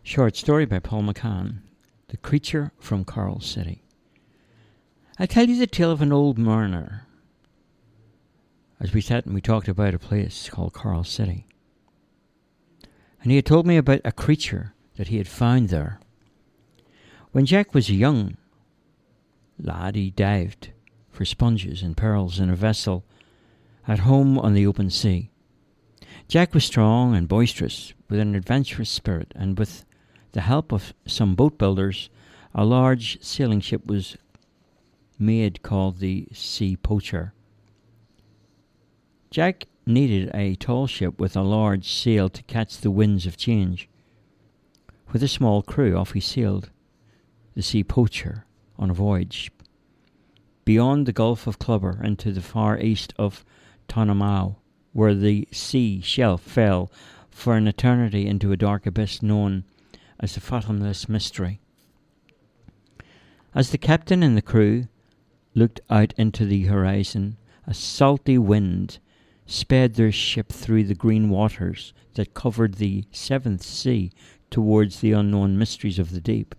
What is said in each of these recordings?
Short story by Paul McCann, The Creature from Coral City. I'll tell you the tale of an old mariner, as we sat and we talked about a place called Coral City. And he had told me about a creature that he had found there. When Jack was a young lad, he dived for sponges and pearls in a vessel at home on the open sea. Jack was strong and boisterous, with an adventurous spirit, and with the help of some boat builders, a large sailing ship was made called the Sea Poacher. Jack needed a tall ship with a large sail to catch the winds of change. With a small crew, off he sailed, the Sea Poacher, on a voyage beyond the Gulf of Clubber into the far east of Tonamau, where the sea shelf fell for an eternity into a dark abyss known as the Fathomless Mystery. As the captain and the crew looked out into the horizon, a salty wind sped their ship through the green waters that covered the seventh sea towards the unknown mysteries of the deep.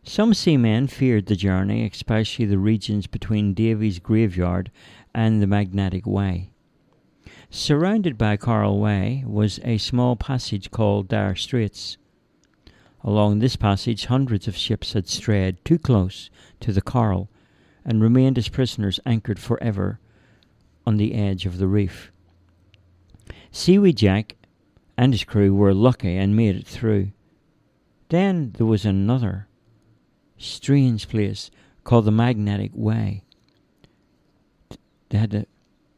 Some seamen feared the journey, especially the regions between Davy's Graveyard and the Magnetic Way. Surrounded by Coral Way was a small passage called Dire Straits. Along this passage, hundreds of ships had strayed too close to the coral and remained as prisoners anchored forever on the edge of the reef. Seaweed Jack and his crew were lucky and made it through. Then there was another strange place called the Magnetic Way. They had to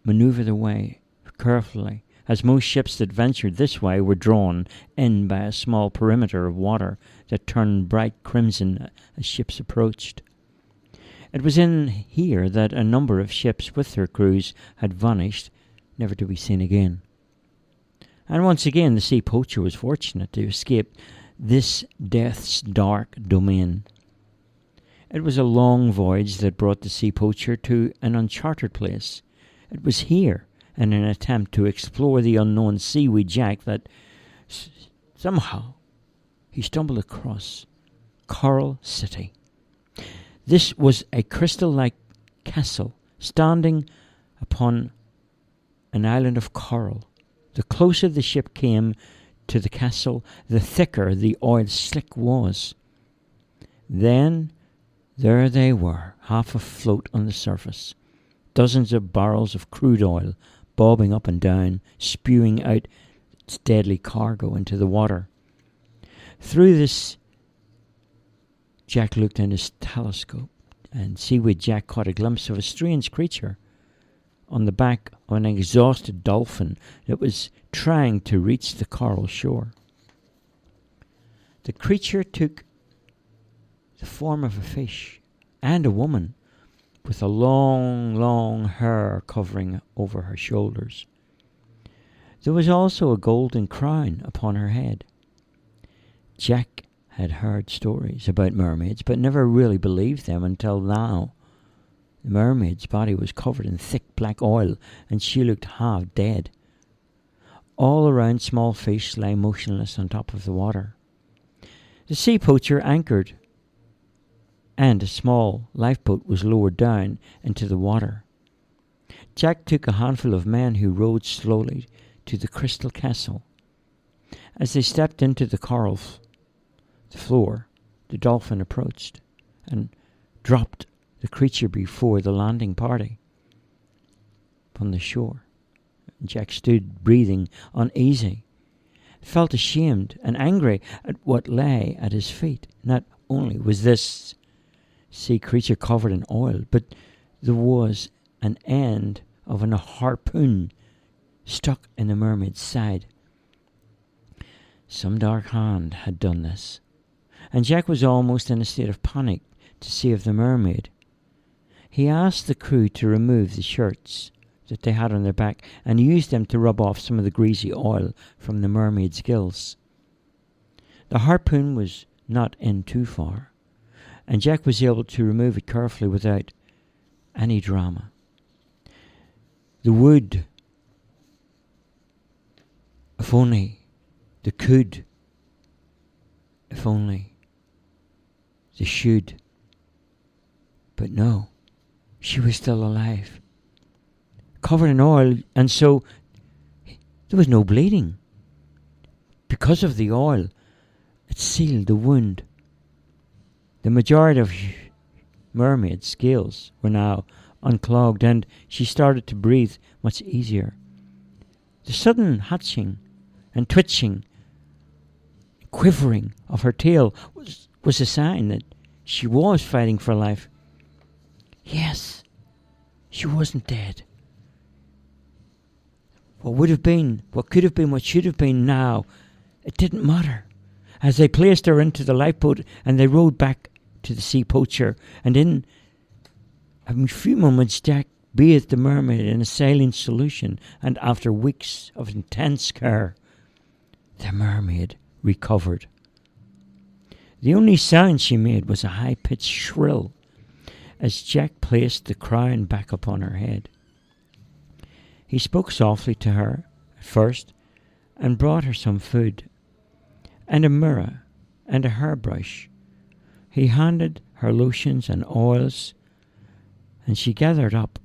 maneuver their way carefully, as most ships that ventured this way were drawn in by a small perimeter of water that turned bright crimson as ships approached. It was in here that a number of ships with their crews had vanished, never to be seen again. And once again the Sea Poacher was fortunate to escape this death's dark domain. It was a long voyage that brought the Sea Poacher to an uncharted place. It was here, in an attempt to explore the unknown Seaweed Jack, that somehow he stumbled across Coral City. This was a crystal-like castle standing upon an island of coral. The closer the ship came to the castle, the thicker the oil slick was. Then there they were, half afloat on the surface. Dozens of barrels of crude oil bobbing up and down, spewing out its deadly cargo into the water. Through this, Jack looked in his telescope, and Seaweed Jack caught a glimpse of a strange creature on the back of an exhausted dolphin that was trying to reach the coral shore. The creature took the form of a fish and a woman, with a long hair covering over her shoulders. There was also a golden crown upon her head. Jack had heard stories about mermaids, but never really believed them until now. The mermaid's body was covered in thick black oil, and she looked half dead. All around, small fish lay motionless on top of the water. The Sea Poacher anchored, and a small lifeboat was lowered down into the water. Jack took a handful of men who rowed slowly to the crystal castle. As they stepped into the coral floor, the dolphin approached and dropped the creature before the landing party upon the shore. Jack stood breathing uneasy, felt ashamed and angry at what lay at his feet. Not only was this sea creature covered in oil, but there was an end of a harpoon stuck in the mermaid's side. Some dark hand had done this, and Jack was almost in a state of panic to save the mermaid. He asked the crew to remove the shirts that they had on their back and used them to rub off some of the greasy oil from the mermaid's gills. The harpoon was not in too far, and Jack was able to remove it carefully without any drama. The wood, if only they could If only they should. But no, she was still alive, covered in oil, and so there was no bleeding. Because of the oil, it sealed the wound. The majority of Mermaid's scales were now unclogged, and she started to breathe much easier. The sudden hatching and twitching, quivering of her tail was a sign that she was fighting for life. Yes, she wasn't dead. What would have been, what could have been, what should have been now, it didn't matter. As they placed her into the lifeboat and they rowed back to the sea poacher, and in a few moments Jack bathed the mermaid in a saline solution, and after weeks of intense care, the mermaid recovered. The only sound she made was a high-pitched shrill as Jack placed the crown back upon her head. He spoke softly to her at first and brought her some food and a mirror and a hairbrush. He handed her lotions and oils, and she gathered up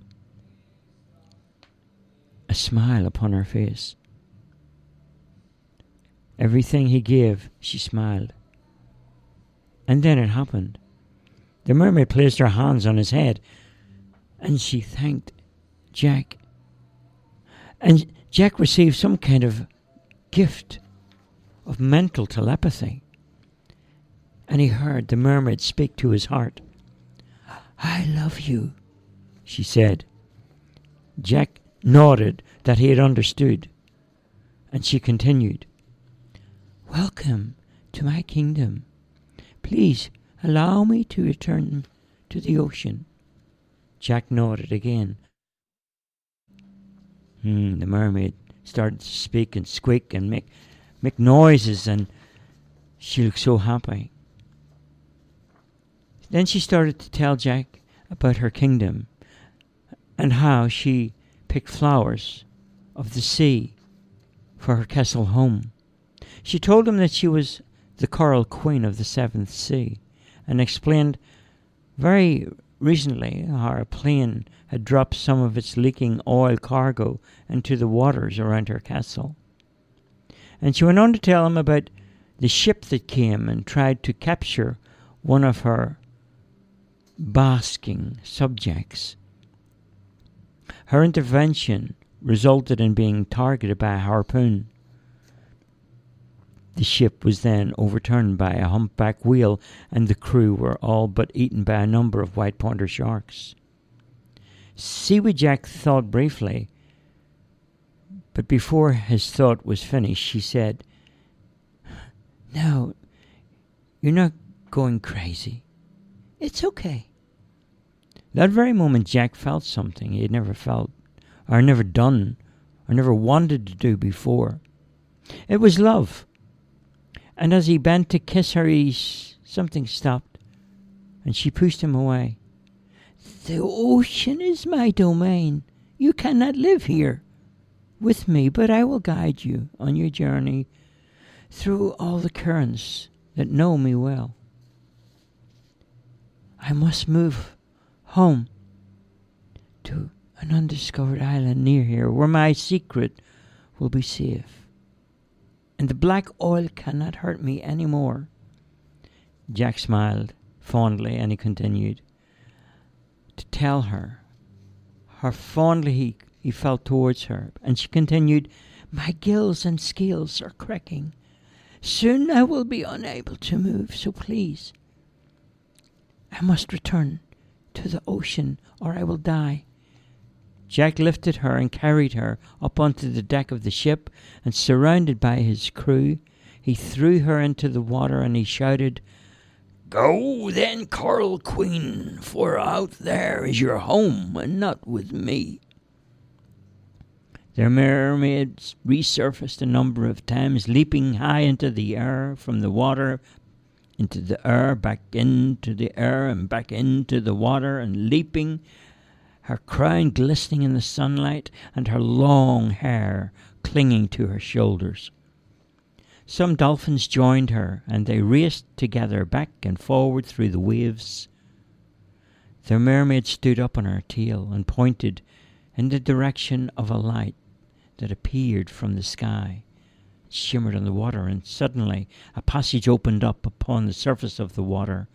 a smile upon her face. Everything he gave, she smiled. And then it happened. The mermaid placed her hands on his head, and she thanked Jack. And Jack received some kind of gift of mental telepathy. And he heard the mermaid speak to his heart. "I love you," she said. Jack nodded that he had understood, and she continued, "Welcome to my kingdom. Please allow me to return to the ocean." Jack nodded again. The mermaid started to speak and squeak and make noises, and she looked so happy. Then she started to tell Jack about her kingdom and how she picked flowers of the sea for her castle home. She told him that she was the Coral Queen of the Seventh Sea, and explained very recently how a plane had dropped some of its leaking oil cargo into the waters around her castle. And she went on to tell him about the ship that came and tried to capture one of her basking subjects. Her intervention resulted in being targeted by a harpoon. The ship was then overturned by a humpback whale, and the crew were all but eaten by a number of white pointer sharks. Seaweed Jack thought briefly, but before his thought was finished, she said, "No, you're not going crazy. It's okay." That very moment, Jack felt something he had never felt, or never done, or never wanted to do before. It was love. And as he bent to kiss her, something stopped, and she pushed him away. "The ocean is my domain. You cannot live here with me, but I will guide you on your journey through all the currents that know me well. I must move home to an undiscovered island near here where my secret will be safe, and the black oil cannot hurt me any more." Jack smiled fondly, and he continued to tell her how fondly he felt towards her, and she continued, "My gills and scales are cracking. Soon I will be unable to move, so please, I must return to the ocean or I will die." Jack lifted her and carried her up onto the deck of the ship, and surrounded by his crew, he threw her into the water and he shouted, "Go then, Coral Queen, for out there is your home and not with me." The mermaids resurfaced a number of times, leaping high into the air from the water, into the air, back into the air, and back into the water, and leaping, her crown glistening in the sunlight, and her long hair clinging to her shoulders. Some dolphins joined her, and they raced together back and forward through the waves. The mermaid stood up on her tail and pointed in the direction of a light that appeared from the sky. It shimmered on the water, and suddenly a passage opened up upon the surface of the water.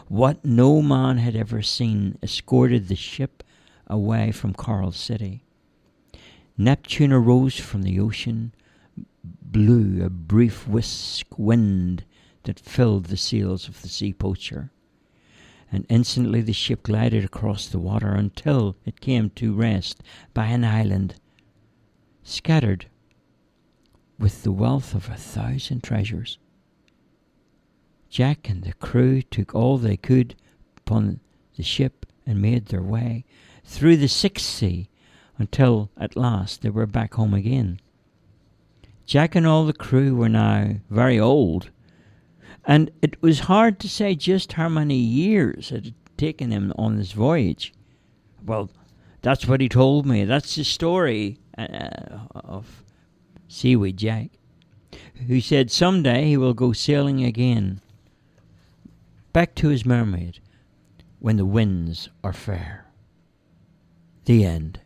What no man had ever seen escorted the ship away from Coral City. Neptune arose from the ocean, blew a brief whisk wind that filled the sails of the sea poacher, and instantly the ship glided across the water until it came to rest by an island scattered with the wealth of 1,000 treasures. Jack and the crew took all they could upon the ship and made their way through the 6th sea until at last they were back home again. Jack and all the crew were now very old, and it was hard to say just how many years it had taken him on this voyage. Well, that's what he told me. That's the story of Seaweed Jack, who said someday he will go sailing again, back to his mermaid when the winds are fair. The end.